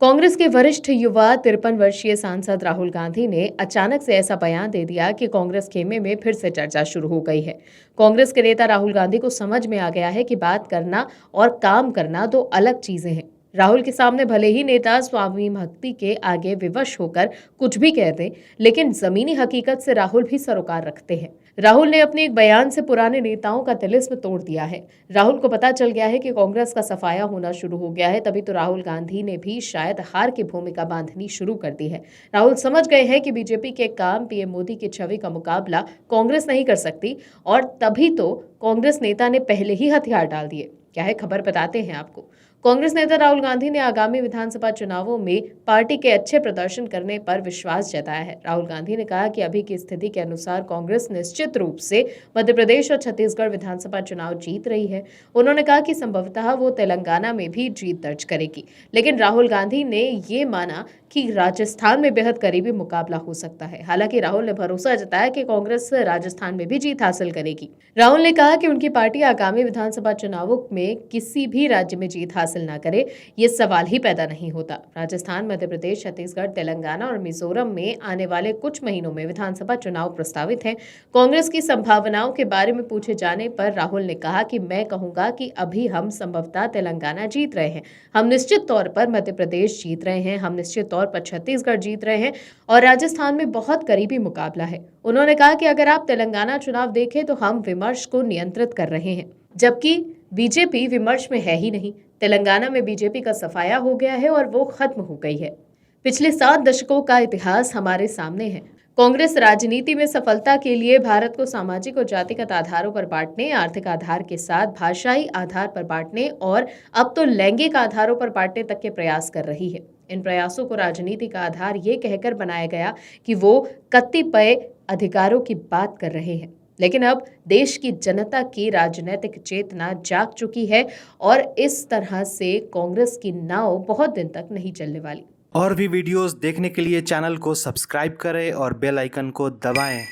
कांग्रेस के वरिष्ठ युवा 53 वर्षीय सांसद राहुल गांधी ने अचानक से ऐसा बयान दे दिया कि कांग्रेस खेमे में फिर से चर्चा शुरू हो गई है। कांग्रेस के नेता राहुल गांधी को समझ में आ गया है कि बात करना और काम करना दो अलग चीजें हैं। राहुल के सामने भले ही नेता स्वामी भक्ति के आगे विवश होकर कुछ भी कह दें, लेकिन जमीनी हकीकत से राहुल भी सरोकार रखते हैं। राहुल ने अपने एक बयान से पुराने नेताओं का तिलिस्म तोड़ दिया है। राहुल को पता चल गया है कि कांग्रेस का सफाया होना शुरू हो गया है, तभी तो राहुल गांधी ने भी शायद हार की भूमिका बांधनी शुरू कर दी है। राहुल समझ गए हैं कि बीजेपी के काम पीएम मोदी की छवि का मुकाबला कांग्रेस नहीं कर सकती और तभी तो कांग्रेस नेता ने पहले ही हथियार डाल दिए। क्या है खबर, बताते हैं आपको। कांग्रेस नेता राहुल गांधी ने आगामी विधानसभा चुनावों में पार्टी के अच्छे प्रदर्शन करने पर विश्वास जताया है। राहुल गांधी ने कहा कि अभी की स्थिति के अनुसार कांग्रेस निश्चित रूप से मध्य प्रदेश और छत्तीसगढ़ विधानसभा चुनाव जीत रही है। उन्होंने कहा कि संभवतः वो तेलंगाना में भी जीत दर्ज करेगी, लेकिन राहुल गांधी ने ये माना कि राजस्थान में बेहद करीबी मुकाबला हो सकता है। हालांकि राहुल ने भरोसा जताया कि कांग्रेस राजस्थान में भी जीत हासिल करेगी। राहुल ने कहा कि उनकी पार्टी आगामी विधानसभा चुनावों में किसी भी राज्य में जीत हासिल न करे, ये सवाल ही पैदा नहीं होता। राजस्थान, मध्य प्रदेश, छत्तीसगढ़, तेलंगाना और मिजोरम में आने वाले कुछ महीनों में विधानसभा चुनाव प्रस्तावित हैं। कांग्रेस की संभावनाओं के बारे में पूछे जाने पर राहुल ने कहा कि मैं कहूंगा कि अभी हम संभवतः तेलंगाना जीत रहे हैं, हम निश्चित तौर पर मध्य प्रदेश जीत रहे हैं, हम निश्चित तौर पर छत्तीसगढ़ जीत रहे हैं और राजस्थान में बहुत करीबी मुकाबला है। उन्होंने कहा कि अगर आप तेलंगाना चुनाव देखें तो हम विमर्श को नियंत्रित कर रहे हैं, जबकि बीजेपी विमर्श में है ही नहीं। तेलंगाना में बीजेपी का सफाया हो गया है और वो खत्म हो गई है। पिछले 7 दशकों का इतिहास हमारे सामने है। कांग्रेस राजनीति में सफलता के लिए भारत को सामाजिक और जातिगत आधारों पर बांटने, आर्थिक आधार के साथ भाषाई आधार पर बांटने और अब तो लैंगिक आधारों पर बांटने तक के प्रयास कर रही है। इन प्रयासों को राजनीति का आधार ये कहकर बनाया गया कि वो कतिपय अधिकारों की बात कर रहे हैं, लेकिन अब देश की जनता की राजनीतिक चेतना जाग चुकी है और इस तरह से कांग्रेस की नाव बहुत दिन तक नहीं चलने वाली। और भी वीडियोस देखने के लिए चैनल को सब्सक्राइब करें और बेल आइकन को दबाएं।